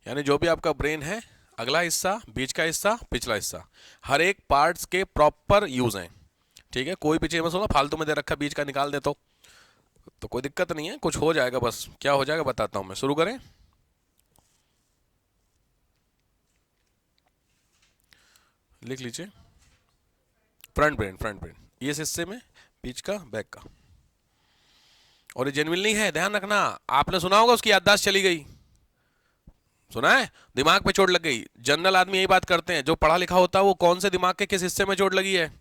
यानी जो भी आपका ब्रेन है, अगला हिस्सा, बीच का हिस्सा, पिछला हिस्सा, हर एक पार्ट्स के प्रॉपर यूज हैं। ठीक है, कोई पीछे मत सोचो फालतू में दे रखा बीच का निकाल दे तो कोई दिक्कत नहीं है, कुछ हो जाएगा, बस क्या हो जाएगा बताता हूं मैं। शुरू करें, लिख लीजिए। फ्रंट ब्रेन, फ्रंट ब्रेन ये इस हिस्से में, बीच का, बैक का। और ये जेन्युइन नहीं है, ध्यान रखना। आपने सुना होगा उसकी याददाश्त चली गई, सुना है, दिमाग पे चोट लग गई। जनरल आदमी यही बात करते हैं, जो पढ़ा लिखा होता है वो कौन से दिमाग के किस हिस्से में चोट लगी है।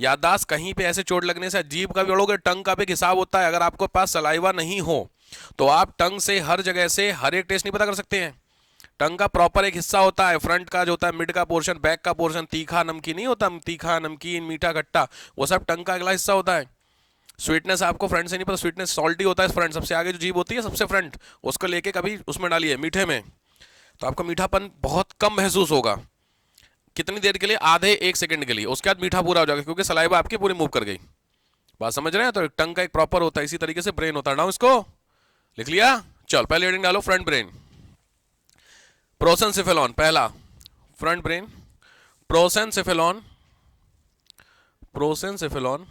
याददाश्त कहीं पे ऐसे चोट लगने से, जीभ का भी पढ़ोगे, टंग का भी एक हिसाब होता है। अगर आपके पास सलाइवा नहीं हो तो आप टंग से हर जगह से हर एक टेस्ट नहीं पता कर सकते हैं। टंग का प्रॉपर एक हिस्सा होता है, फ्रंट का जो होता है, मिड का पोर्शन, बैक का पोर्शन, तीखा नमकीन नहीं होता, तीखा नमकीन मीठा खट्टा, वो सब टंग का अगला हिस्सा होता है। स्वीटनेस आपको फ्रंट से नहीं पता, स्वीटनेस सॉल्टी होता है फ्रंट, सबसे आगे जो जीभ होती है सबसे फ्रंट, उसको लेके कभी उसमें डालिए मीठे में, तो आपको मीठापन बहुत कम महसूस होगा। कितनी देर के लिए? आधे एक सेकंड के लिए, उसके बाद मीठा पूरा हो जाएगा क्योंकि सलाइवा आपकी पूरी मूव कर गई। बात समझ रहे हैं? तो टंग का एक प्रॉपर होता है, इसी तरीके से ब्रेन होता है। नाउ इसको लिख लिया? चल पहले हेडिंग डालो, फ्रंट ब्रेन। प्रोसेंसिफेलॉन पहला, front brain. Prosencephalon, prosencephalon,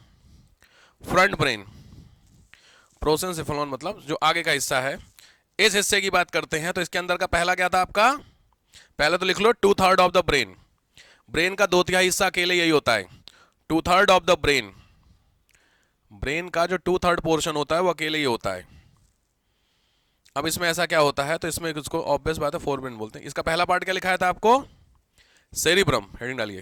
front brain. Prosencephalon मतलब जो आगे का हिस्सा है। इस हिस्से की बात करते हैं तो इसके अंदर का पहला क्या था आपका? पहले तो लिख लो 2/3 ऑफ द ब्रेन। ब्रेन का 2/3 हिस्सा अकेले यही होता है, 2/3 ऑफ द ब्रेन। ब्रेन का जो 2/3 पोर्शन होता है वो अकेले ही होता है। अब इसमें ऐसा क्या होता है, तो इसमें इसको ऑब्वियस बात है फोर ब्रेन बोलते हैं। इसका पहला पार्ट क्या लिखा था आपको? सेरिब्रम। हेडिंग डालिए,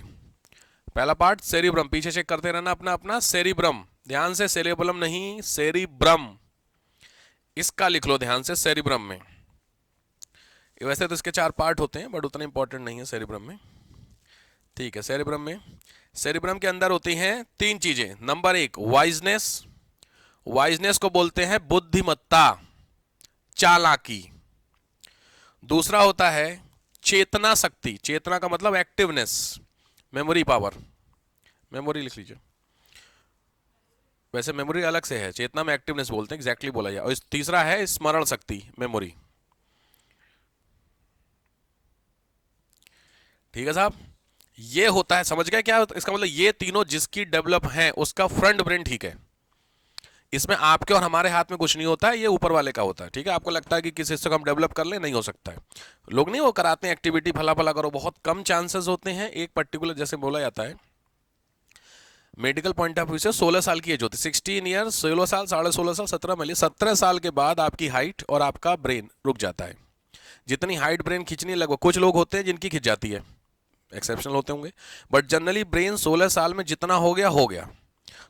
पहला पार्ट सेरिब्रम। पीछे चेक करते रहना अपना अपना। सेरिब्रम, ध्यान से, सेरेबलम नहीं, सेरिब्रम, इसका लिख लो ध्यान से, सेरिब्रम में। वैसे तो इसके 4 पार्ट होते हैं बट उतना इंपॉर्टेंट नहीं है सेरिब्रम में। ठीक है, सेरिब्रम में, सेरिब्रम के अंदर होती हैं 3 चीजें। नंबर 1 वाइजनेस, वाइजनेस को बोलते हैं बुद्धिमत्ता, चालाकी। दूसरा होता है चेतना शक्ति, चेतना का मतलब एक्टिवनेस, मेमोरी पावर, मेमोरी लिख लीजिए। वैसे मेमोरी अलग से है, चेतना में एक्टिवनेस बोलते हैं, एग्जैक्टली बोला जाए। और तीसरा है स्मरण शक्ति, मेमोरी। ठीक है साहब, ये होता है, समझ गए क्या इसका मतलब? ये तीनों जिसकी डेवलप हैं उसका फ्रंट ब्रेन ठीक है। इसमें आपके और हमारे हाथ में कुछ नहीं होता है, ये ऊपर वाले का होता है। ठीक है, आपको लगता है कि किस हिस्से को हम डेवलप कर ले, नहीं हो सकता है। लोग नहीं वो कराते हैं एक्टिविटी, फला फला करो, बहुत कम चांसेस होते हैं। एक पर्टिकुलर, जैसे बोला जाता है मेडिकल पॉइंट ऑफ व्यू से, 16 साल की एज होती है, 16 ईयर, 16 साल, 16.5 साल, 17 मिली, 17 साल के बाद आपकी हाइट और आपका ब्रेन रुक जाता है। जितनी हाइट ब्रेन खींचने लगो, कुछ लोग होते हैं जिनकी खिंच जाती है, एक्सेप्शनल होते होंगे, बट जनरली ब्रेन 16 साल में जितना हो गया हो गया।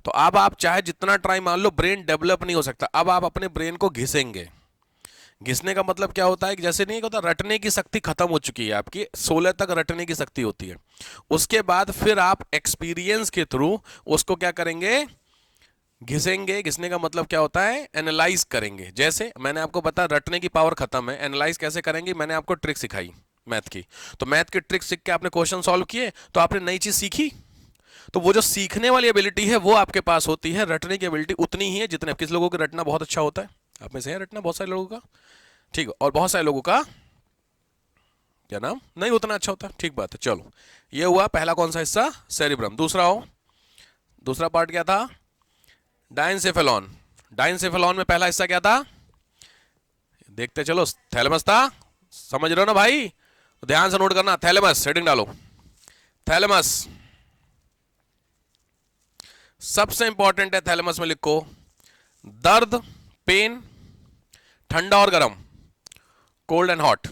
तो अब आप चाहे जितना ट्राई मान लो, ब्रेन डेवलप नहीं हो सकता। अब आप अपने ब्रेन को घिसेंगे। घिसने का मतलब क्या होता है कि जैसे नहीं होता, रटने की शक्ति खत्म हो चुकी है आपकी, 16 तक रटने की शक्ति होती है। उसके बाद फिर आप एक्सपीरियंस के थ्रू उसको क्या करेंगे? घिसेंगे। घिसने का मतलब क्या होता है? एनालाइज करेंगे। जैसे मैंने आपको बताया रटने की पावर खत्म है, एनालाइज कैसे करेंगे? मैंने आपको ट्रिक सिखाई मैथ की, तो मैथ की ट्रिक सीख के आपने क्वेश्चन सॉल्व किए, तो आपने नई चीज सीखी। तो वो जो सीखने वाली एबिलिटी है वो आपके पास होती है, रटने की एबिलिटी उतनी ही है जितने। किस लोगों का रटना बहुत अच्छा होता है? आप में से है रटना बहुत सारे लोगों का, ठीक है, और बहुत सारे लोगों का क्या नाम नहीं उतना अच्छा होता। ठीक बात है, चलो ये हुआ पहला कौन सा हिस्सा? सेरिब्रम। दूसरा हो, दूसरा पार्ट क्या था? डायनसेफेलॉन। डायनसेफेलॉन में पहला हिस्सा क्या था? देखते चलो, थैलेमस था। समझ रहे हो ना भाई? तो ध्यान से नोट करना, थैलेमस, हेडिंग डालो, थैलेमस सबसे इंपॉर्टेंट है। थैलेमस में लिखो दर्द, पेन, ठंडा और गर्म, कोल्ड एंड हॉट,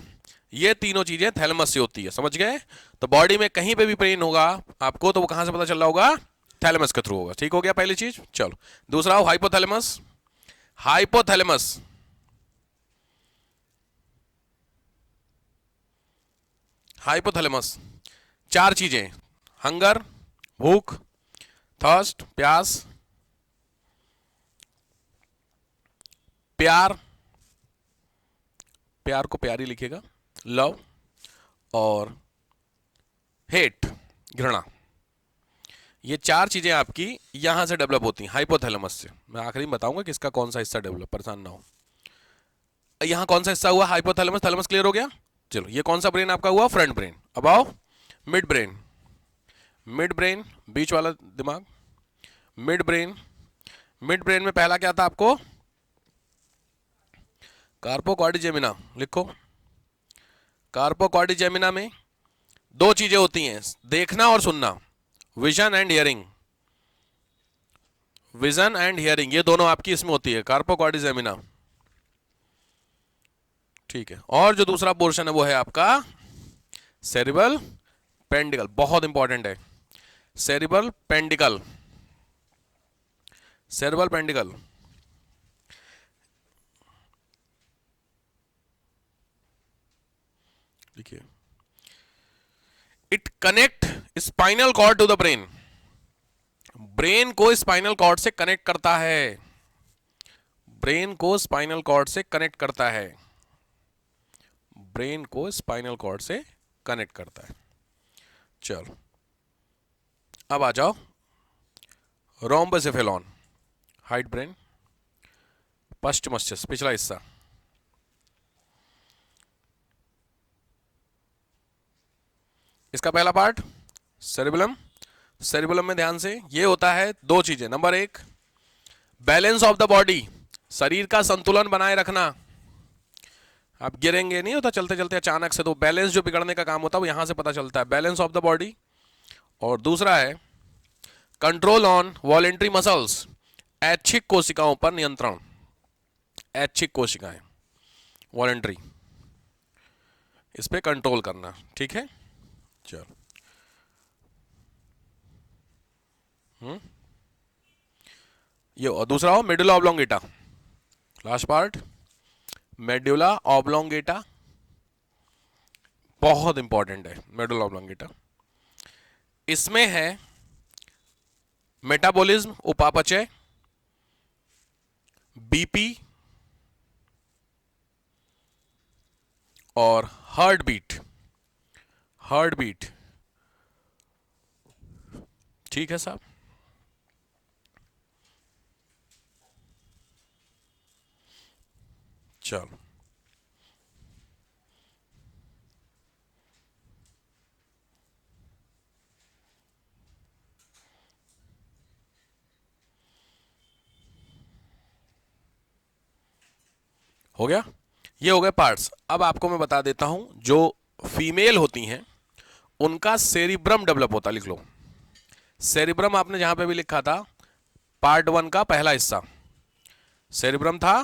ये तीनों चीजें थैलेमस से होती है। समझ गए? तो बॉडी में कहीं पे भी पेन होगा आपको तो वो कहां से पता चल रहा होगा? थैलेमस के थ्रू होगा। ठीक हो गया पहली चीज। चलो दूसरा हो हाइपोथैलेमस। हाइपोथैलेमस, हाइपोथैलेमस 4 चीजें, हंगर, भूख, थर्स्ट, प्यास, प्यार, प्यार को प्यारी लिखेगा, लव, और हेट, घृणा। ये 4 चीजें आपकी यहां से डेवलप होती हैं, हाइपोथैलेमस से। मैं आखिरी में बताऊंगा कि इसका कौन सा हिस्सा डेवलप, परेशान ना हो। यहां कौन सा हिस्सा हुआ? हाइपोथैलेमस। थैलेमस क्लियर हो गया? चलो ये कौन सा ब्रेन आपका हुआ? Front brain. अब आओ मिड ब्रेन। मिड ब्रेन बीच वाला दिमाग, मिड ब्रेन। मिड ब्रेन में पहला क्या था आपको? कार्पो क्वाड्रिजेमिना। लिखो, कार्पो क्वाड्रिजेमिना में दो चीजें होती हैं, देखना और सुनना, vision and hearing. Vision and hearing ये दोनों आपकी इसमें होती है, कार्पो क्वाड्रिजेमिना। ठीक है, और जो दूसरा पोर्शन है वो है आपका सेरिबल पेंडिकल, बहुत इंपॉर्टेंट है। Cerebral peduncle, cerebral peduncle. देखिए, it connect spinal cord to the brain. Brain को स्पाइनल कॉर्ड से कनेक्ट करता है, ब्रेन को स्पाइनल कॉर्ड से कनेक्ट करता है, ब्रेन को स्पाइनल कॉर्ड से कनेक्ट करता है। चलो अब आ जाओ रोम्बोसेफेलॉन, हाइड ब्रेन, पश्च मस्तिष्क पिछला हिस्सा। इसका पहला पार्ट सेरिबेलम। सेरिबेलम में ध्यान से ये होता है दो चीजें, नंबर एक बैलेंस ऑफ द बॉडी, शरीर का संतुलन बनाए रखना। आप गिरेंगे नहीं होता चलते चलते अचानक से, तो बैलेंस जो बिगड़ने का काम होता है वो यहां से पता चलता है, बैलेंस ऑफ द बॉडी। और दूसरा है कंट्रोल ऑन वॉलेंट्री मसल्स, ऐच्छिक कोशिकाओं पर नियंत्रण, ऐच्छिक कोशिकाएं वॉलेंट्री, इस पे कंट्रोल करना। ठीक है, चलो ये और दूसरा हो medulla oblongata, last part medulla oblongata, बहुत इंपॉर्टेंट है मेडुला ऑब्लोंगेटा। इसमें है मेटाबॉलिज्म, उपापचय, बीपी और हार्ट बीट, हार्ट बीट। ठीक है साहब, चलो हो गया, ये हो गए पार्ट्स। अब आपको मैं बता देता हूं, जो फीमेल होती हैं उनका सेरिब्रम डेवलप होता, लिख लो सेरिब्रम। आपने जहां पे भी लिखा था पार्ट वन का पहला हिस्सा सेरिब्रम था,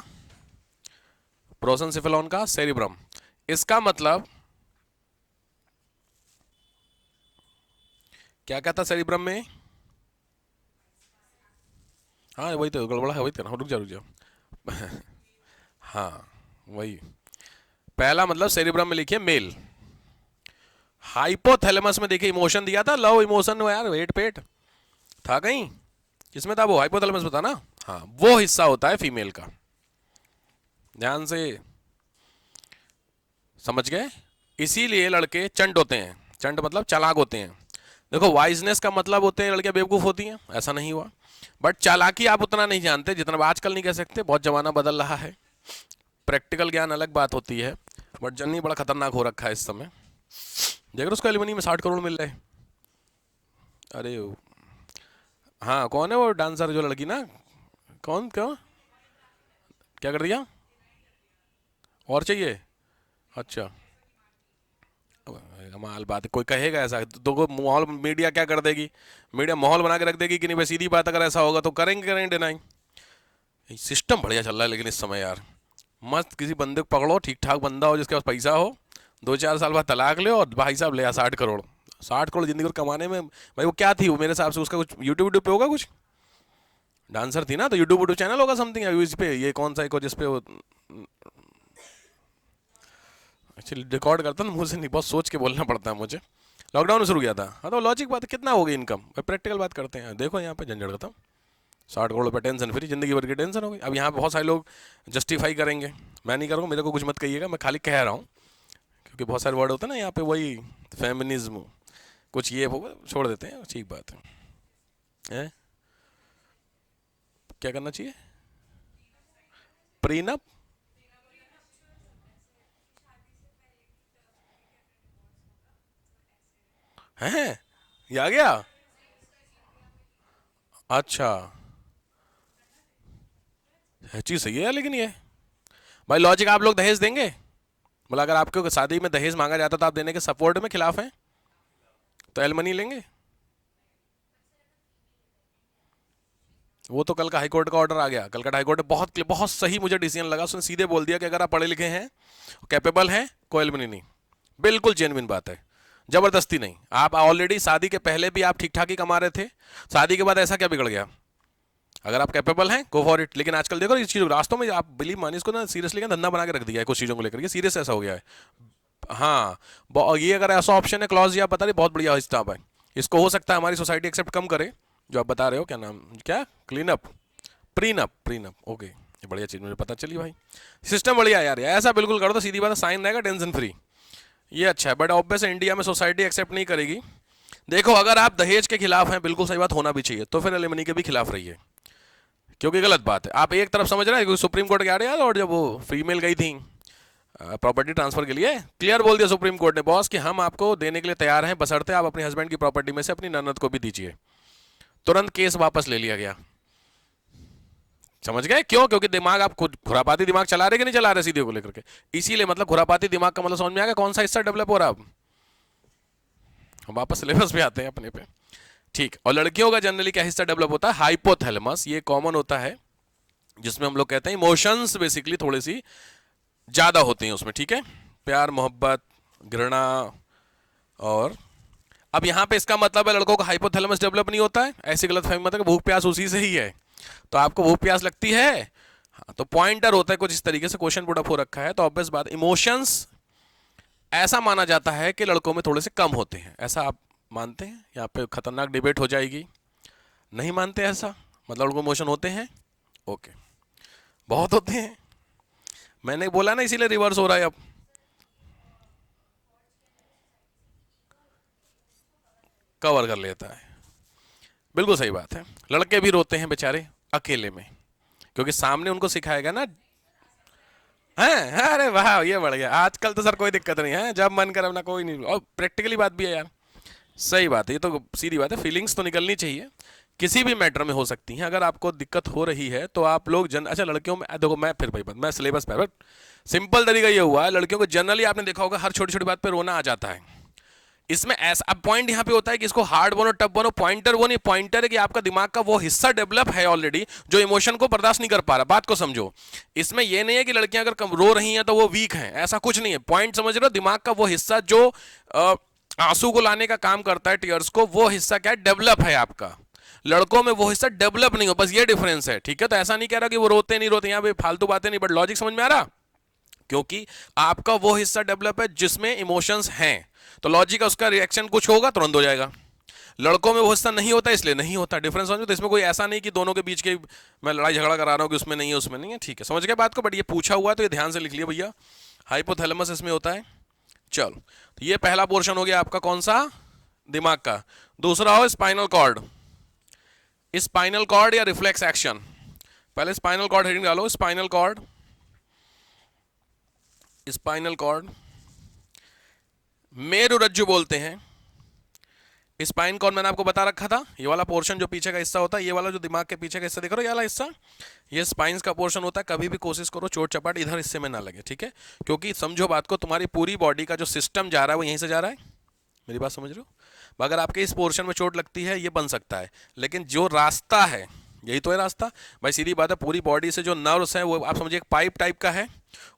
प्रोसेनसेफेलॉन का सेरिब्रम। इसका मतलब क्या क्या था सेरिब्रम में? हाँ वही तो गड़बड़ा है, वही तो ना, रुक जाओ हाँ वही, पहला मतलब सेरिब्रम में लिखिए मेल। हाइपोथैलेमस में देखिए इमोशन दिया था, लव इमोशन यार, वेट पेट था कहीं, किसमें था वो? हाइपोथैलेमस में था ना। हाँ वो हिस्सा होता है फीमेल का, ध्यान से समझ गए। इसीलिए लड़के चंट होते हैं, चंट मतलब चालाक होते हैं। देखो वाइजनेस का मतलब होते हैं लड़कियां बेवकूफ होती हैं, ऐसा नहीं हुआ, बट चालाकी आप उतना नहीं जानते जितना आजकल नहीं कह सकते, बहुत जमाना बदल रहा है, प्रैक्टिकल ज्ञान अलग बात होती है। बट जन्नी बड़ा खतरनाक हो रखा है इस समय, देख रहे उसको एलिमनी में 60 करोड़ मिल रहे हैं। अरे हाँ कौन है वो डांसर जो लड़की ना, कौन क्यों क्या कर दिया? और चाहिए? अच्छा, कमाल बात है, कोई कहेगा ऐसा तो माहौल मीडिया क्या कर देगी, मीडिया माहौल बना के रख देगी कि नहीं भाई, सीधी बात अगर ऐसा होगा तो करेंगे करेंगे डिनाई। सिस्टम बढ़िया चल रहा है लेकिन इस समय यार, मस्त किसी बंदे को पकड़ो, ठीक ठाक बंदा हो जिसके पास पैसा हो, 2-4 साल बाद तलाक ले और भाई साहब ले आ 60 करोड़। 60 करोड़ जिंदगी को कमाने में भाई, वो क्या थी वो मेरे हिसाब से, उसका कुछ यूट्यूब पे होगा कुछ, डांसर थी ना, तो यूट्यूब चैनल होगा समथिंग, इस पे ये कौन सा एक जिस पे वो एक्चुअली रिकॉर्ड करता ना, मुझे नहीं, बहुत सोच के बोलना पड़ता है मुझे। लॉकडाउन में शुरू किया था, हाँ तो लॉजिक बात है, कितना होगी इनकम, प्रैक्टिकल बात करते हैं। देखो यहाँ पे झंझट खत्म, 60 करोड़ रुपये टेंशन फ्री, जिंदगी भर की टेंशन हो गई। अब यहाँ पे बहुत सारे लोग जस्टिफाई करेंगे, मैं नहीं करूँगा, मेरे को कुछ मत कहिएगा, मैं खाली कह रहा हूँ, क्योंकि बहुत सारे वर्ड होते हैं ना यहाँ पे, वही फेमिनिज्म कुछ ये होगा, छोड़ देते हैं, ठीक बात है। क्या करना चाहिए? प्रीनप? हैं? ये आ गया? अच्छा, है चीज सही है लेकिन ये, भाई लॉजिक आप लोग दहेज देंगे? बोला अगर आपके शादी में दहेज मांगा जाता तो आप देने के सपोर्ट में खिलाफ हैं, तो एलमनी लेंगे? वो तो कल का हाईकोर्ट का ऑर्डर आ गया, कलकत्ता हाईकोर्ट ने बहुत बहुत सही मुझे डिसीजन लगा, उसने सीधे बोल दिया कि अगर आप पढ़े लिखे हैं, कैपेबल हैं, कोई एलमनी नहीं। बिल्कुल जेन्युइन बात है, जबरदस्ती नहीं। आप ऑलरेडी शादी के पहले भी आप ठीक ठाक ही कमा रहे थे, शादी के बाद ऐसा क्या बिगड़ गया? अगर आप कैपेबल हैं गो फॉर इट। लेकिन आजकल देखो इस चीज़ रास्तों में आप बिलीव मानिए इसको ना, सीरियसली का धंधा बना के रख दिया है कुछ चीज़ों को लेकर, ये सीरियस ऐसा हो गया है। हाँ, ये अगर ऐसा ऑप्शन है क्लॉज, या बता रही बहुत बढ़िया हिस्सा है, इसको हो सकता है हमारी सोसाइटी एक्सेप्ट कम करे, जो आप बता रहे हो, क्या नाम, क्या clean up, prenup, prenup, okay, ये बढ़िया चीज़ मुझे पता चली भाई। सिस्टम बढ़िया है यार, ऐसा बिल्कुल कर दो, सीधी बात है, साइन रहेगा, टेंशन फ्री। ये अच्छा है, बट ऑब्वियस इंडिया में सोसाइटी एक्सेप्ट नहीं करेगी। देखो अगर आप दहेज के खिलाफ हैं, बिल्कुल सही बात, होना भी चाहिए, तो फिर एलिमनी के भी खिलाफ रहिए, क्योंकि गलत बात है। आप एक तरफ समझ रहे हैं, क्योंकि सुप्रीम कोर्ट के आ रहे हैं, और जब वो फीमेल गई थी प्रॉपर्टी ट्रांसफर के लिए, क्लियर बोल दिया सुप्रीम कोर्ट ने बॉस कि हम आपको देने के लिए तैयार हैं, बशर्ते आप अपने हस्बैंड की प्रॉपर्टी में से अपनी ननद को भी दीजिए। तुरंत केस वापस ले लिया गया। समझ गए क्यों? क्योंकि दिमाग आप खुद खुरापाती दिमाग चला रहे कि नहीं चला रहे सीधे को लेकर के, इसीलिए मतलब खुरापाती दिमाग का मतलब समझ में आ गया कौन सा हिस्सा डेवलप हो रहा है अब। हम वापस सिलेबस पे आते हैं अपने पे, ठीक। और लड़कियों का जनरली क्या हिस्सा डेवलप होता है? हाइपोथैलेमस, ये कॉमन होता है, जिसमें हम लोग कहते हैं इमोशंस बेसिकली थोड़ी सी ज्यादा होती हैं उसमें, ठीक है, प्यार, मोहब्बत, घृणा। और अब यहां पे इसका मतलब है लड़कों का हाइपोथैलेमस डेवलप नहीं होता है, ऐसी गलत फहमी मतलब भूख प्यास उसी से ही है। तो आपको भूख प्यास लगती है, हाँ, तो पॉइंटर होता है कुछ इस तरीके से, क्वेश्चन पुट अप हो रखा है, तो ऑब्वियस बात इमोशंस ऐसा माना जाता है कि लड़कों में थोड़े से कम होते हैं, ऐसा आप मानते हैं? यहाँ पे खतरनाक डिबेट हो जाएगी। नहीं मानते ऐसा? मतलब लड़कों इमोशन होते हैं? ओके, बहुत होते हैं, मैंने बोला ना, इसीलिए रिवर्स हो रहा है अब। कवर कर लेता है, बिल्कुल सही बात है। लड़के भी रोते हैं बेचारे अकेले में, क्योंकि सामने उनको सिखाएगा ना। हैं? अरे वाह, ये बढ़ गया, आजकल तो सर कोई दिक्कत नहीं है, जब मन करे अपना, कोई नहीं, और प्रैक्टिकली बात भी है यार, सही बात है, ये तो सीधी बात है, फीलिंग्स तो निकलनी चाहिए, किसी भी मैटर में हो सकती हैं। अगर आपको दिक्कत हो रही है तो आप लोग अच्छा लड़कियों में देखो, मैं फिर भाई मैं सिलेबस पर, सिंपल तरीका ये हुआ है, लड़कियों को जनरली आपने देखा होगा हर छोटी छोटी बात पे रोना आ जाता है। इसमें ऐसा अब पॉइंट यहां पे होता है कि इसको हार्ड बनो टफ बनो, पॉइंटर वो नहीं, पॉइंटर है कि आपका दिमाग का वो हिस्सा डेवलप है ऑलरेडी जो इमोशन को बर्दाश्त नहीं कर पा रहा। बात को समझो, इसमें ये नहीं है कि लड़कियां अगर रो रही हैं तो वो वीक हैं, ऐसा कुछ नहीं है। पॉइंट समझ रहे हो? दिमाग का वो हिस्सा जो आंसू को लाने का काम करता है, टीयर्स को, वो हिस्सा क्या है? डेवलप है आपका। लड़कों में वो हिस्सा डेवलप नहीं हो, बस ये डिफरेंस है, ठीक है? तो ऐसा नहीं कह रहा कि वो रोते नहीं रोते, यहां पे फालतू बातें नहीं, बट लॉजिक समझ में आ रहा? क्योंकि आपका वो हिस्सा डेवलप है जिसमें इमोशंस हैं, तो लॉजिक का उसका रिएक्शन कुछ होगा तुरंत हो जाएगा। लड़कों में वो हिस्सा नहीं होता, इसलिए नहीं होता। डिफरेंस समझो, तो इसमें कोई ऐसा नहीं कि दोनों के बीच के मैं लड़ाई झगड़ा करा रहा हूं कि उसमें नहीं है उसमें नहीं है, ठीक है, समझ गए बात को? बट ये पूछा हुआ तो ये ध्यान से लिख लिया भैया, हाइपोथैलेमस इसमें होता है। चलो, तो ये पहला पोर्शन हो गया आपका, कौन सा? दिमाग का। दूसरा हो स्पाइनल कॉर्ड। स्पाइनल कॉर्ड या रिफ्लेक्स एक्शन, पहले स्पाइनल कॉर्ड हेडिंग डालो, स्पाइनल कॉर्ड। स्पाइनल कॉर्ड मेरुरज्जु बोलते हैं। स्पाइन कॉर्ड मैंने आपको बता रखा था, ये वाला पोर्शन जो पीछे का हिस्सा होता है, ये वाला जो दिमाग के पीछे का हिस्सा देख रहे हो, ये वाला हिस्सा, ये स्पाइन्स का पोर्शन होता है। कभी भी कोशिश करो चोट चपाट इधर हिस्से में ना लगे, ठीक है? क्योंकि समझो बात को, तुम्हारी पूरी बॉडी का जो सिस्टम जा रहा है वो यहीं से जा रहा है, मेरी बात समझ रहे हो? अगर आपके इस पोर्शन में चोट लगती है ये बन सकता है, लेकिन जो रास्ता है यही तो है रास्ता भाई, सीधी बात है। पूरी बॉडी से जो नर्व्स हैं वो आप समझिए एक पाइप टाइप का है,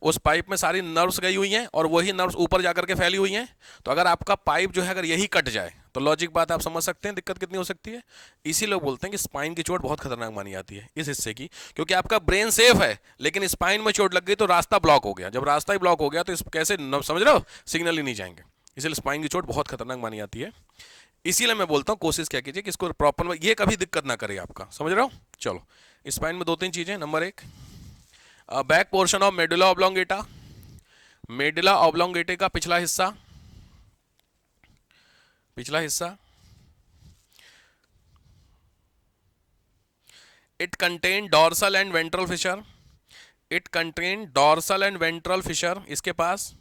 उस पाइप में सारी नर्व्स गई हुई हैं और वही नर्व्स ऊपर जाकर के फैली हुई हैं। तो अगर आपका पाइप जो है अगर यही कट जाए तो लॉजिक बात आप समझ सकते हैं दिक्कत कितनी हो सकती है। इसी लोग बोलते हैं कि स्पाइन की चोट बहुत खतरनाक मानी जाती है इस हिस्से की, क्योंकि आपका ब्रेन सेफ है लेकिन स्पाइन में चोट लग गई तो रास्ता ब्लॉक हो गया। जब रास्ता ही ब्लॉक हो गया तो इस कैसे समझ रहे हो, सिग्नल ही नहीं जाएंगे। इसलिए स्पाइन की चोट बहुत खतरनाक मानी जाती है। इसीलिए मैं बोलता हूँ कोशिश क्या कीजिए कि इसको प्रॉपर ये कभी दिक्कत ना करे आपका, समझ रहे हो? चलो, स्पाइन में दो तीन चीजें। नंबर एक, back portion of medulla oblongata. Medulla oblongata का पिछला हिस्सा, पिछला हिस्सा, it contain dorsal and ventral fissure. It contain dorsal and ventral fissure. इसके पास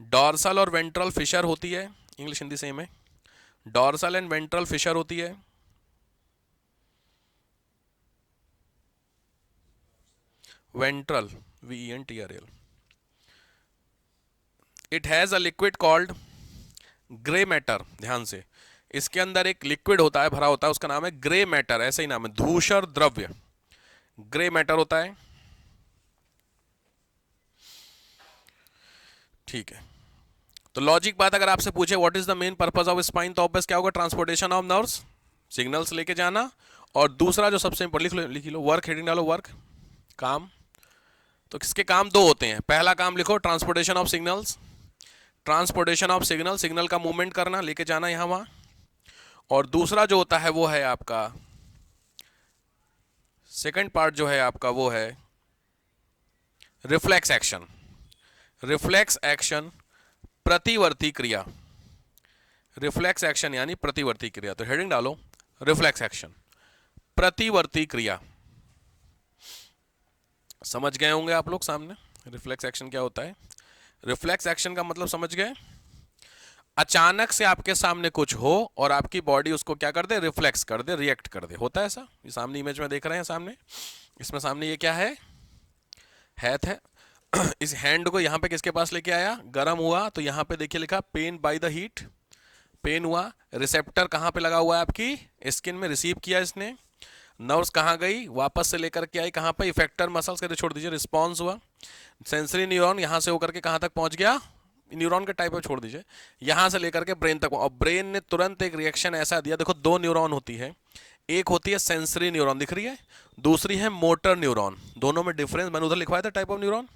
डॉर्सल और वेंट्रल फिशर होती है, इंग्लिश हिंदी सेम है। डॉर्सल एंड वेंट्रल फिशर होती है। Ventral, VENTRL। It has a liquid called grey matter. ध्यान से, इसके अंदर एक लिक्विड होता है, भरा होता है, उसका नाम है ग्रे मैटर, ऐसा ही नाम है, धूसर द्रव्य, ग्रे मैटर होता है। ठीक है, तो लॉजिक बात अगर आपसे पूछे what is the main purpose of spine, तो ऑब्वियस क्या होगा, ट्रांसपोर्टेशन ऑफ नर्व्स, सिग्नल्स लेके जाना। और दूसरा जो सबसे इंपॉर्टेंट, लिख लो वर्क, हेडिंग डालो वर्क, काम। तो किसके काम दो होते हैं, पहला काम लिखो transportation of signals, transportation of signal, signal का मूवमेंट करना, लेके जाना यहां वहां। और दूसरा जो होता है वो है आपका, सेकंड पार्ट जो है आपका वो है रिफ्लेक्स एक्शन। रिफ्लेक्स एक्शन, प्रतिवर्ती क्रिया, रिफ्लेक्स एक्शन यानी प्रतिवर्ती क्रिया। तो हेडिंग डालो रिफ्लेक्स एक्शन, प्रतिवर्ती क्रिया। समझ गए होंगे आप लोग सामने रिफ्लेक्स एक्शन क्या होता है। रिफ्लेक्स एक्शन का मतलब समझ गए, अचानक से आपके सामने कुछ हो और आपकी बॉडी उसको क्या कर दे, रिफ्लेक्स कर दे, रिएक्ट कर दे, होता है ऐसा। ये सामने इमेज में देख रहे हैं सामने, इसमें सामने ये क्या है, हैथ है। इस हैंड को यहां पे किसके पास लेके आया, गर्म हुआ, तो यहां पे देखिए लिखा pain by the heat, pain हुआ। रिसेप्टर कहां पे लगा हुआ है, आपकी स्किन में, रिसीव किया इसने। नर्व्स कहां गई, वापस से लेकर के आई कहां पे, इफेक्टर मसल्स के छोड़ दीजिए, रिस्पॉन्स हुआ। सेंसरी न्यूरॉन यहां से होकर के कहां तक पहुंच गया, न्यूरॉन के टाइप में छोड़ दीजिए, यहां से लेकर के ब्रेन तक, और ब्रेन ने तुरंत एक रिएक्शन ऐसा दिया। देखो दो न्यूरॉन होती है, एक होती है सेंसरी न्यूरॉन दिख रही है, दूसरी है मोटर न्यूरॉन। दोनों में डिफरेंस मैंने उधर लिखवाया था, टाइप ऑफ न्यूरॉन।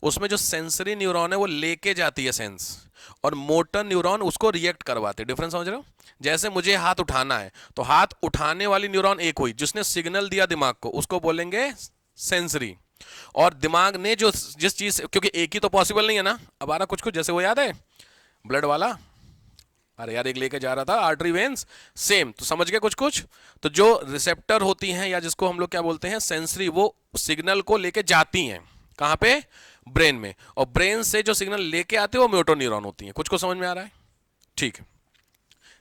उसमें जो सेंसरी न्यूरॉन है वो लेके जाती है सेंस, और मोटर न्यूरॉन उसको रिएक्ट करवाते हैं। डिफरेंस समझ रहे हो, जैसे मुझे हाथ उठाना है, तो हाथ उठाने वाली न्यूरॉन एक हुई, जिसने सिग्नल दिया दिमाग को, उसको बोलेंगे सेंसरी। और दिमाग ने जो जिस चीज, क्योंकि एक ही तो पॉसिबल नहीं है ना, अब आ रहा कुछ कुछ, जैसे वो याद है ब्लड वाला, अरे यार एक लेके जा रहा था आर्टरी वेन्स, सेम, तो समझ गए कुछ कुछ। तो जो रिसेप्टर होती हैं, या जिसको हम लोग क्या बोलते हैं, सेंसरी, वो सिग्नल को लेके जाती हैं कहां पे, ब्रेन में। और ब्रेन से जो सिग्नल लेके आते हैं वो मोटर न्यूरॉन होती हैं। कुछ को समझ में आ रहा है, ठीक है,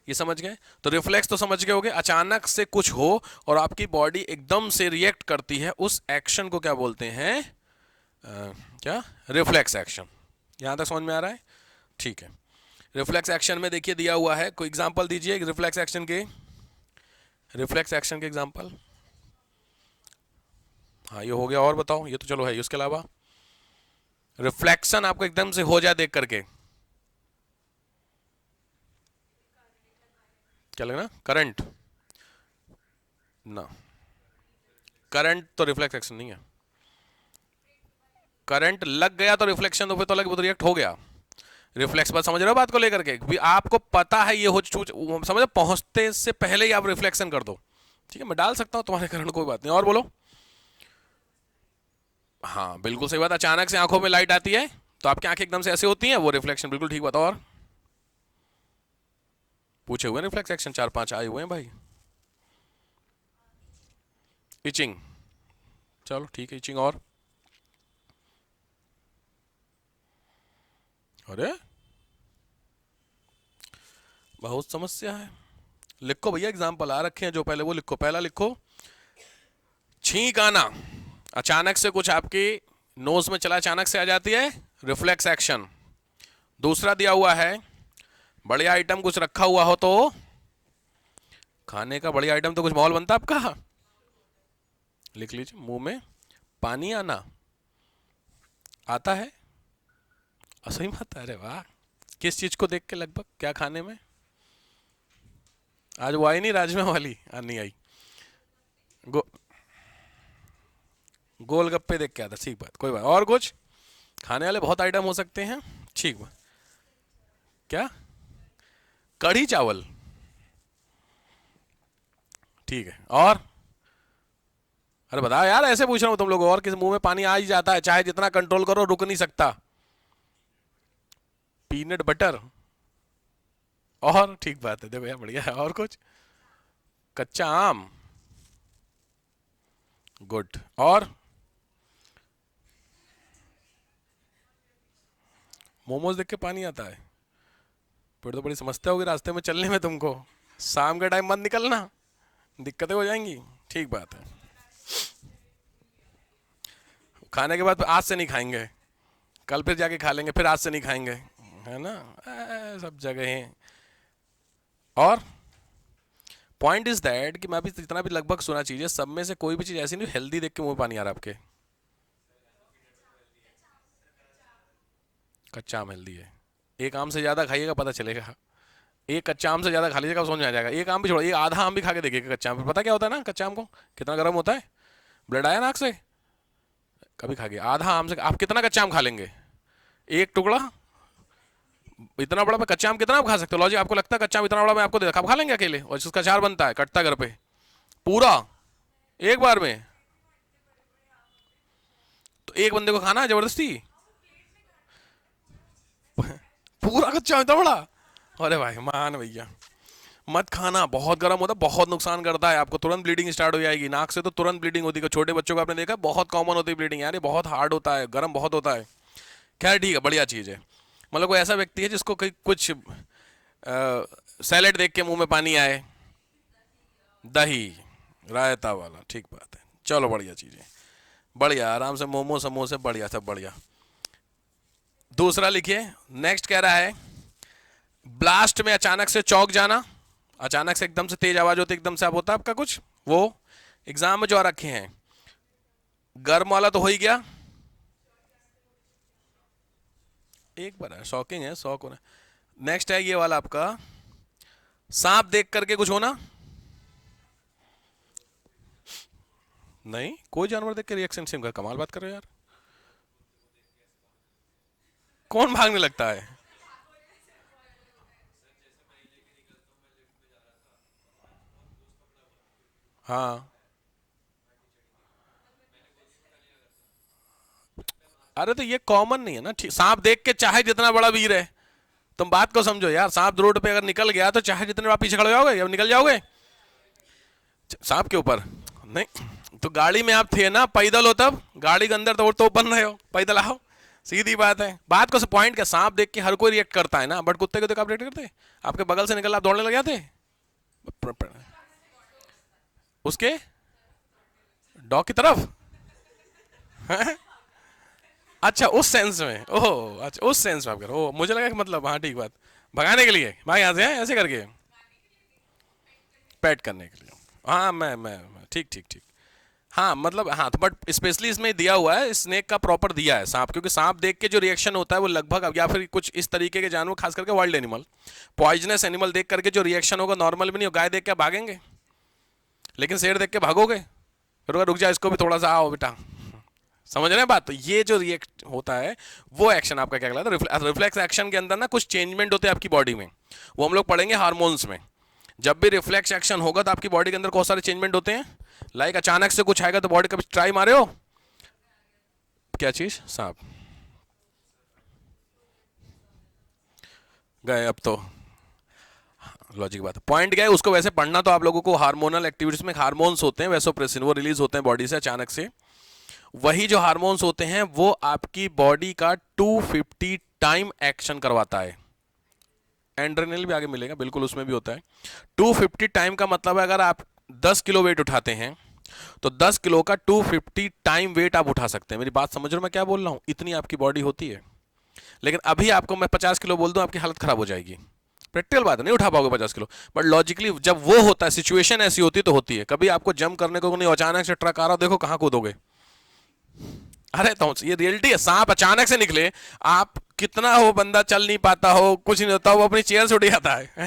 ये समझ गए। तो रिफ्लेक्स तो समझ गए होगे, अचानक से कुछ हो और आपकी बॉडी एकदम से रिएक्ट करती है, उस एक्शन को क्या बोलते हैं, क्या, रिफ्लेक्स एक्शन। यहां तक समझ में आ रहा है, ठीक है। रिफ्लेक्स एक्शन में देखिए दिया हुआ है, कोई एग्जांपल दीजिए रिफ्लेक्स एक्शन के, रिफ्लेक्स एक्शन के एग्जांपल। हाँ ये हो गया, और बताओ, ये तो चलो है, उसके अलावा रिफ्लेक्शन आपको एकदम से हो जाए देख करके, क्या लगना, करंट ना, करंट तो रिफ्लेक्स एक्शन नहीं है। करंट लग गया तो रिफ्लेक्शन, तो फिर तो अलग, वो तो रिएक्ट हो गया। रिफ्लेक्स, बात समझ रहे हो बात को लेकर के, भी आपको पता है ये हो समझ, पहुंचते से पहले ही आप रिफ्लेक्शन कर दो। ठीक है, मैं डाल सकता हूं तुम्हारे करंट, कोई बात नहीं, और बोलो। हाँ बिल्कुल सही बात, अचानक से आंखों में लाइट आती है तो आपकी आंखें एकदम से ऐसे होती हैं, वो रिफ्लेक्शन, बिल्कुल ठीक बात। और पूछे हुए रिफ्लेक्स एक्शन, चार पांच आए हुए हैं भाई। इचिंग, चलो ठीक है, इचिंग। और अरे बहुत समस्या है, लिखो भैया, एग्जाम्पल आ रखे हैं जो, पहले वो लिखो, पहला लिखो छींक आना, अचानक से कुछ आपकी नोज में चला, अचानक से आ जाती है, रिफ्लेक्स एक्शन। दूसरा दिया हुआ है, बढ़िया आइटम कुछ रखा हुआ हो तो, खाने का बढ़िया आइटम तो कुछ माहौल बनता आपका, लिख लीजिए, मुंह में पानी आना, आता है, सही बात है, अरे वाह। किस चीज को देख के, लगभग क्या खाने में, आज वो आई नहीं राजमा वाली, नहीं आई, गो, गोलगप्पे देख के आता, ठीक बात, कोई बात। और कुछ खाने वाले बहुत आइटम हो सकते हैं, ठीक बात। क्या, कढ़ी चावल, ठीक है। और अरे बताओ यार, ऐसे पूछ रहा हूं तुम लोग, और किस मुंह में पानी आ ही जाता है, चाहे जितना कंट्रोल करो रुक नहीं सकता, पीनट बटर, और ठीक बात है, देखो यार बढ़िया है। और कुछ, कच्चा आम, गुड। और मोमोज देख के पानी आता है, फिर तो बड़ी समस्या होगी रास्ते में चलने में तुमको। शाम के टाइम मत निकलना, दिक्कतें हो जाएंगी। ठीक बात है। खाने के बाद आज से नहीं खाएंगे, कल फिर जाके खा लेंगे, फिर आज से नहीं खाएंगे, है ना। सब जगह हैं। और पॉइंट इज दैट कि मैं अभी जितना भी लगभग सुना चीजें, सब में से कोई भी चीज ऐसी नहीं हेल्दी देख के मुंह में पानी आ रहा है आपके। कच्चा आम हेल्दी है। एक आम से ज्यादा खाइएगा पता चलेगा। एक कच्चा आम से ज्यादा खा लीजिएगा समझ में आ जाएगा। एक आम भी छोड़ो, एक आधा आम भी खा के देखिएगा कच्चा आम, फिर पता क्या होता है ना कच्चा आम को कितना गर्म होता है। ब्लड आया नाक से कभी खा गया। आधा आम से आप कितना कच्चा आम खा लेंगे? एक टुकड़ा। इतना बड़ा मैं कच्चा आम कितना आप खा सकते हो? लॉजिक आपको लगता है कच्चा आम इतना बड़ा मैं आपको दे रखा, आप खा लेंगे अकेले? और जिसका अचार बनता है कटता घर पे पूरा एक बार में, तो एक बंदे को खाना है जबरदस्ती पूरा कच्चा आम इतना बड़ा? अरे भाई मान भैया मत खाना, बहुत गर्म होता है, बहुत नुकसान करता है आपको। तुरंत ब्लीडिंग स्टार्ट हो जाएगी, नाक से तो तुरंत ब्लीडिंग होती है। छोटे बच्चों को आपने देखा बहुत कॉमन होती है ब्लीडिंग यार, ये बहुत हार्ड होता है, गर्म बहुत होता है। खैर ठीक है, बढ़िया चीज़ है। मतलब कोई ऐसा व्यक्ति है जिसको कोई कुछ सैलेड देख के मुंह में पानी आए, दही रायता वाला, ठीक बात है। चलो बढ़िया चीज़ है, बढ़िया आराम से मोमो समोसे बढ़िया, सब बढ़िया। दूसरा लिखिए, नेक्स्ट कह रहा है ब्लास्ट में अचानक से चौंक जाना। अचानक से एकदम से तेज आवाज होती है, एकदम से आप होता है आपका कुछ, वो एग्जाम में जो आ रखे हैं। गर्म वाला तो हो ही गया, एक बार है शॉकिंग है, शॉक होना। नेक्स्ट है ये वाला आपका, सांप देख करके कुछ होना। नहीं, कोई जानवर देख के रिएक्शन सेम कर, कमाल बात कर रहे हो यार। कौन भागने लगता है? हाँ, अरे तो ये कॉमन नहीं है ना। सांप देख के चाहे जितना बड़ा वीर है, तुम बात को समझो यार, सांप रोड पे अगर निकल गया तो चाहे जितने आप पीछे खड़े हो जाओगे, अब निकल जाओगे सांप के ऊपर? नहीं। तो गाड़ी में आप थे ना, पैदल हो तब गाड़ी के अंदर तो बन रहे हो, पैदल आओ, सीधी बात है। बात को पॉइंट का, सांप देख के हर कोई रिएक्ट करता है ना, बट कुत्ते को देख आप रिएक्ट करते? आपके बगल से निकल आप दौड़ने लग जाते उसके डॉग की तरफ? अच्छा उस सेंस में, ओह अच्छा उस सेंस में आप करो, ओह मुझे लगा कि मतलब हाँ ठीक बात, भगाने के लिए भाई यहाँ से ऐसे करके पैट करने के लिए। हाँ मैं ठीक ठीक ठीक। हाँ मतलब हाँ, तो बट स्पेशली इसमें दिया हुआ है, स्नेक का प्रॉपर दिया है सांप, क्योंकि सांप देख के जो रिएक्शन होता है वो लगभग, अब या फिर कुछ इस तरीके के जानवर, खास करके वाइल्ड एनिमल, पॉइजनस एनिमल देख करके जो रिएक्शन होगा नॉर्मल भी नहीं हो। गाय देख के भागेंगे, लेकिन शेर देख के भागोगे, फिर रुक जा इसको भी थोड़ा सा, आओ बेटा, समझ रहे हैं बात। तो ये जो रिएक्ट होता है वो एक्शन आपका क्या कहलाता है? रिफ्लेक्स एक्शन के अंदर ना कुछ चेंजमेंट होते हैं आपकी बॉडी में, वो हम लोग पढ़ेंगे हार्मोन्स में। जब भी रिफ्लेक्स एक्शन होगा तो आपकी बॉडी के अंदर बहुत सारे चेंजमेंट होते हैं। लाइक अचानक से कुछ आएगा तो बॉडी, कभी ट्राई मारे हो? क्या चीज? सांप गए अब तो, लॉजिक बात है। पॉइंट क्या है उसको वैसे पढ़ना, तो आप लोगों को हार्मोनल एक्टिविटीज में हार्मोन्स होते हैं वैसोप्रेसिन, वो रिलीज होते हैं बॉडी से अचानक से। वही जो हार्मोन्स होते हैं वो आपकी बॉडी का 250 टाइम एक्शन करवाता है। एंड्रेनल भी आगे मिलेगा, बिल्कुल उसमें भी होता है। 250 टाइम का मतलब है अगर आप 10 किलो वेट उठाते हैं तो 10 किलो का 250 टाइम वेट आप उठा सकते हैं। मेरी बात समझ रहे हो मैं क्या बोल रहा हूं? इतनी आपकी बॉडी होती है। लेकिन अभी आपको मैं 50 किलो बोल दूं, आपकी हालत खराब हो जाएगी। प्रैक्टिकल बात है, नहीं उठा पाओगे 50 किलो। बट लॉजिकली जब वो होता है, सिचुएशन ऐसी होती तो होती है। कभी आपको जंप करने को नहीं, अचानक से ट्रक आ रहा, देखो कहां कूदोगे? अरे तो ये रियलिटी है, सांप अचानक से निकले, आप कितना हो बंदा चल नहीं पाता हो, कुछ नहीं होता, वो अपनी चेयर से उठ जाता है।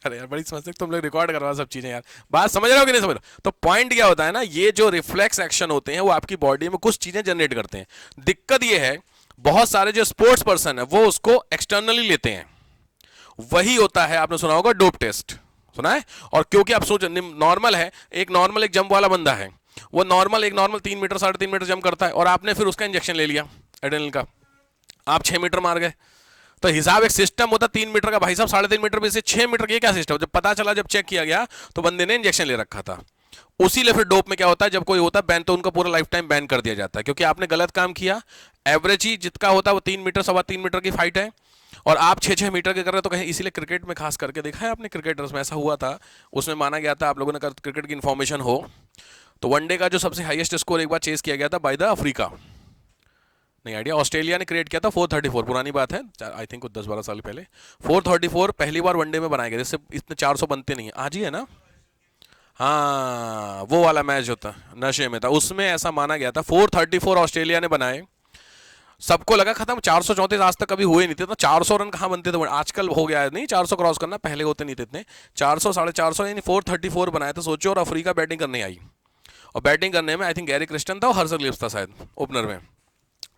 अरे यार बड़ी समझ, तुम लोग रिकॉर्ड करवा सब चीजें यार, बात समझ रहे हो कि नहीं समझ रहे हो? तो पॉइंट क्या होता है ना, ये जो रिफ्लेक्स एक्शन होते हैं वो आपकी बॉडी में कुछ चीजें जनरेट करते हैं। दिक्कत ये है बहुत सारे जो स्पोर्ट्स पर्सन है वो उसको एक्सटर्नली लेते हैं। वही होता है, आपने सुना होगा डोप टेस्ट, सुना है? और क्योंकि आप सोच नॉर्मल है, एक नॉर्मल एक जंप वाला बंदा है, वो नॉर्मल एक नॉर्मल 3 मीटर 3.5 मीटर जंप करता है, और आपने फिर उसका इंजेक्शन ले लिया एड्रेनलिन का, आप 6 मीटर मार गए। तो हिसाब एक सिस्टम होता 3 मीटर का, भाई साहब 3.5 मीटर में से 6 मीटर का, ये क्या सिस्टम? जब पता चला, जब चेक किया गया तो बंदे ने इंजेक्शन ले रखा था। उसी ले फिर डोप में क्या होता है, जब कोई होता है बैन तो उनका पूरा लाइफ टाइम बैन कर दिया जाता है, क्योंकि आपने गलत काम किया। एवरेज ही जितना होता है वो 3 मीटर 3.25 मीटर की फाइट है, और आप 6-6 मीटर के कर रहे हो तो कहीं, इसीलिए क्रिकेट में खास करके देखा है आपने, क्रिकेटर्स में ऐसा हुआ था, उसमें माना गया था, आप लोगों ने अगर क्रिकेट की इन्फॉर्मेशन हो तो, वनडे का जो सबसे हाईएस्ट स्कोर एक बार चेस किया गया था बाय द अफ्रीका, नहीं आइडिया, ऑस्ट्रेलिया ने क्रिएट किया था 434, पुरानी बात है, आई थिंक 10-12 साल पहले 434 पहली बार वनडे में बनाया गया, जिससे इतने 400 बनते नहीं है आज ही, है ना। हाँ वो वाला मैच होता नशे में था, उसमें ऐसा माना गया था 434 ऑस्ट्रेलिया ने बनाए, सबको लगा खत्म, 434 आज तक कभी हुए नहीं थे, तो 400 रन कहाँ बनते थे, आजकल हो गया है नहीं 400 क्रॉस करना, पहले होते नहीं थे इतने, 400 450 यानी 434 बनाए थे, सोचो। और अफ्रीका बैटिंग करने आई, और बैटिंग करने में आई थिंक गैरी क्रिस्टन था और हर्षल गिब्स था शायद ओपनर में,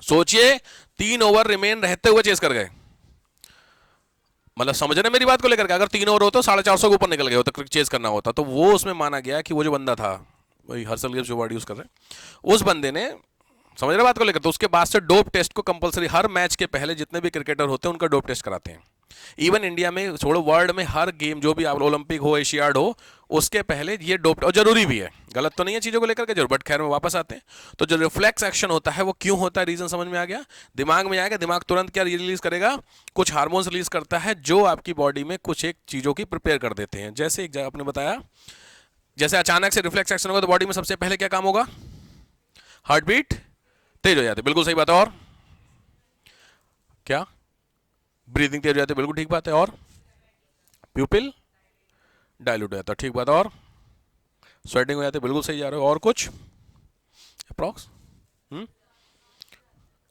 सोचिए 3 ओवर रिमेन रहते हुए चेस कर गए, मतलब समझ रहे मेरी बात को लेकर के, अगर 3 ओवर होते 450 के ऊपर निकल गए होता, चेस करना होता, तो वो उसमें माना गया कि वो जो बंदा था, वही हर्षल गिब्स जो वर्ड यूज कर रहे हैं, उस बंदे ने, समझ रहे बात को लेकर, तो उसके बाद से डोप टेस्ट को कंपलसरी, हर मैच के पहले जितने भी क्रिकेटर होते हैं उनका डोप टेस्ट कराते हैं, इवन इंडिया में छोड़ो, वर्ल्ड में हर गेम जो भी आप, ओलंपिक हो, एशियाड हो, उसके पहले ये डोप, और जरूरी भी है, गलत तो नहीं है चीज़ों को लेकर के जरूर, बट खैर में वापस आते हैं, तो जो रिफ्लेक्स एक्शन होता है वो क्यों होता है, रीजन समझ में आ गया, दिमाग में आएगा, दिमाग तुरंत क्या रिलीज करेगा, कुछ हार्मोन्स रिलीज करता है जो आपकी बॉडी में कुछ एक चीज़ों की प्रिपेयर कर देते हैं, जैसे एक आपने बताया, जैसे अचानक से रिफ्लेक्स एक्शन होगा तो बॉडी में सबसे पहले क्या काम होगा, हार्ट बीट तेज हो जाती है, बिल्कुल सही बात है, और क्या, ब्रीदिंग तेज हो जाती है, बिल्कुल ठीक बात है, और प्यूपिल डायलूट हो जाता है, ठीक बात है, और स्वेटिंग हो जाती है, बिल्कुल सही जा रहे हो, और कुछ अप्रॉक्स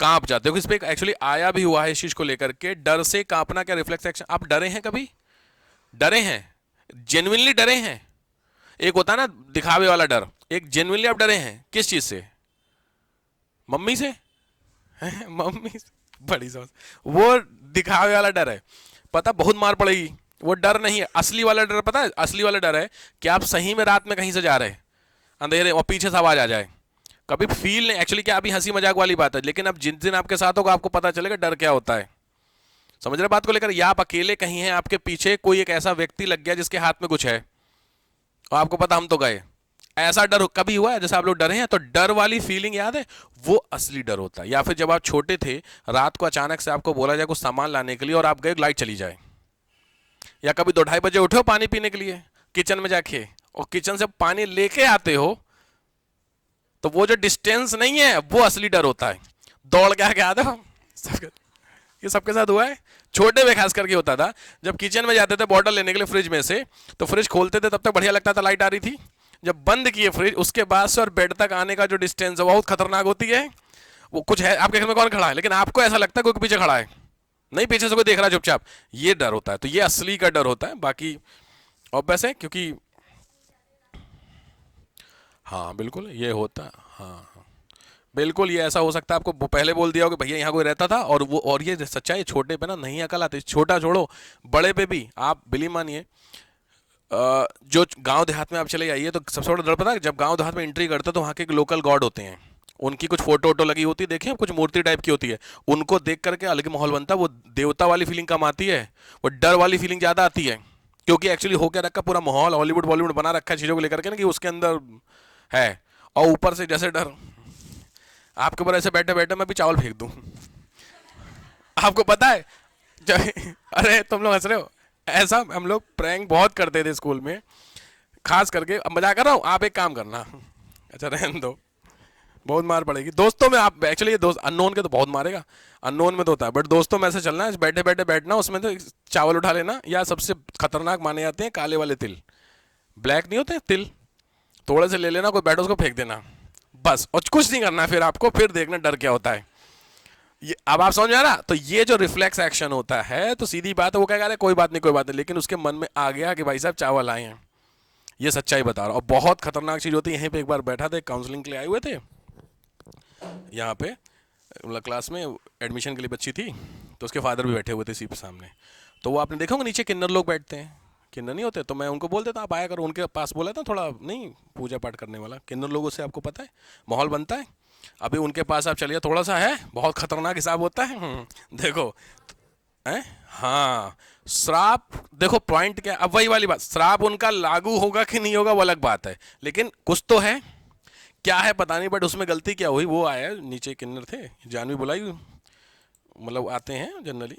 कांप जाते हो, इस पे एक्चुअली आया भी हुआ है इस चीज को लेकर के, डर से कांपना क्या रिफ्लेक्स एक्शन, आप डरे हैं कभी, डरे हैं, जेन्युइनली डरे हैं, एक होता है ना दिखावे वाला डर, एक जेन्युइनली आप डरे हैं, किस चीज से, मम्मी से मम्मी से, बड़ी समझ, वो दिखावे वाला डर है, पता बहुत मार पड़ेगी, वो डर नहीं है, असली वाला डर पता है, असली वाला डर है कि आप सही में रात में कहीं से जा रहे हैं अंधेरे और पीछे से आवाज आ जाए, कभी फील नहीं, एक्चुअली क्या अभी हंसी मजाक वाली बात है, लेकिन अब जिस दिन आपके साथ होगा आपको पता चलेगा डर क्या होता है, समझ रहे बात को लेकर, या आप अकेले कहीं हैं, आपके पीछे कोई एक ऐसा व्यक्ति लग गया जिसके हाथ में कुछ है और आपको पता हम तो गए, ऐसा डर कभी हुआ है जैसे आप लोग डरे हैं, तो डर वाली फीलिंग याद है, वो असली डर होता है, या फिर जब आप छोटे थे, रात को अचानक से आपको बोला जाए कुछ सामान लाने के लिए और आप गए, लाइट चली जाए, या कभी 2-2:30 बजे उठे हो पानी पीने के लिए किचन में जाके, और किचन से पानी लेके आते हो, तो वो जो डिस्टेंस नहीं है वो असली डर होता है, दौड़ के आके आते हो, ये सबके साथ हुआ है, छोटे में खास करके होता था, जब किचन में जाते थे बॉटल लेने के लिए फ्रिज में से, तो फ्रिज खोलते थे तब तक बढ़िया लगता था, लाइट आ रही थी, जब बंद किए फ्रिज उसके बाद से और बेड तक आने का जो डिस्टेंस है बहुत खतरनाक होती है, वो कुछ है आपके घर में कौन खड़ा है, लेकिन आपको ऐसा लगता है कोई पीछे खड़ा है, नहीं पीछे से कोई देख रहा है चुपचाप, ये डर होता है, तो ये असली का डर होता है, बाकी ऑब्वियस है क्योंकि, हाँ बिल्कुल ये होता है, हाँ हाँ बिल्कुल, ये ऐसा हो सकता है आपको पहले बोल दिया हो कि भैया यहाँ कोई रहता था, और ये सच्चाई, छोटे पे ना नहीं अकल आती, छोटा छोड़ो बड़े पे भी आप बिलीव मानिए, जो गांव देहात में आप चले जाइए तो सबसे बड़ा डर पता है, जब गांव देहात में एंट्री करते हो तो वहाँ के लोकल गॉड होते हैं, उनकी कुछ फोटो वोटो लगी होती है, देखें कुछ मूर्ति टाइप की होती है, उनको देख करके अलग ही माहौल बनता है, वो देवता वाली फीलिंग कम आती है, वो डर वाली फीलिंग ज़्यादा आती है, क्योंकि एक्चुअली होकर रखा पूरा माहौल हॉलीवुड बॉलीवुड बना रखा है चीज़ों को लेकर के ना, कि उसके अंदर है, और ऊपर से जैसे डर, आपके ऊपर ऐसे बैठे बैठे मैं भी चावल फेंक दूं, आपको पता है अरे तुम लोग हंस रहे हो, ऐसा हम लोग प्रैंक बहुत करते थे स्कूल में, खास करके, अब मजाक कर रहा हूँ, आप एक काम करना, अच्छा रहने दो, बहुत मार पड़ेगी दोस्तों में, आप एक्चुअली ये दोस्त अननोन के तो बहुत मारेगा, अननोन में तो होता है, बट दोस्तों में ऐसे चलना है, बैठे बैठे बैठना, उसमें तो चावल उठा लेना, या सबसे खतरनाक माने जाते हैं काले वाले तिल, ब्लैक नहीं होते तिल, थोड़े से ले लेना, कोई बैठो उसको फेंक देना, बस, और कुछ नहीं करना फिर आपको, फिर देखना डर क्या होता है, ये अब आप समझ में आ रहा, तो ये जो रिफ्लेक्स एक्शन होता है, तो सीधी बात है, वो कहेगा अरे कोई बात नहीं कोई बात नहीं, लेकिन उसके मन में आ गया कि भाई साहब चावल आए हैं, ये सच्चाई बता रहा हूँ, और बहुत खतरनाक चीज़ होती है, यहीं पे एक बार बैठा थे, काउंसलिंग के लिए आए हुए थे, यहाँ पे मतलब क्लास में एडमिशन के लिए बच्ची थी, तो उसके फादर भी बैठे हुए थे सीट सामने, तो वो आपने देखा होगा नीचे किन्नर लोग बैठते हैं, किन्नर नहीं होते, तो मैं उनको बोल देता आप आया करो, उनके पास बोला था थोड़ा नहीं पूजा पाठ करने वाला, किन्नर लोगों से आपको पता है माहौल बनता है, अभी उनके पास आप चलिए, थोड़ा सा है, बहुत खतरनाक हिसाब होता है, देखो है, हाँ श्राप, देखो पॉइंट क्या, अब वही वाली बात, श्राप उनका लागू होगा कि नहीं होगा वो अलग बात है, लेकिन कुछ तो है, क्या है पता नहीं, बट उसमें गलती क्या हुई, वो आया नीचे किन्नर थे, जानवी बुलाई, मतलब आते हैं जनरली,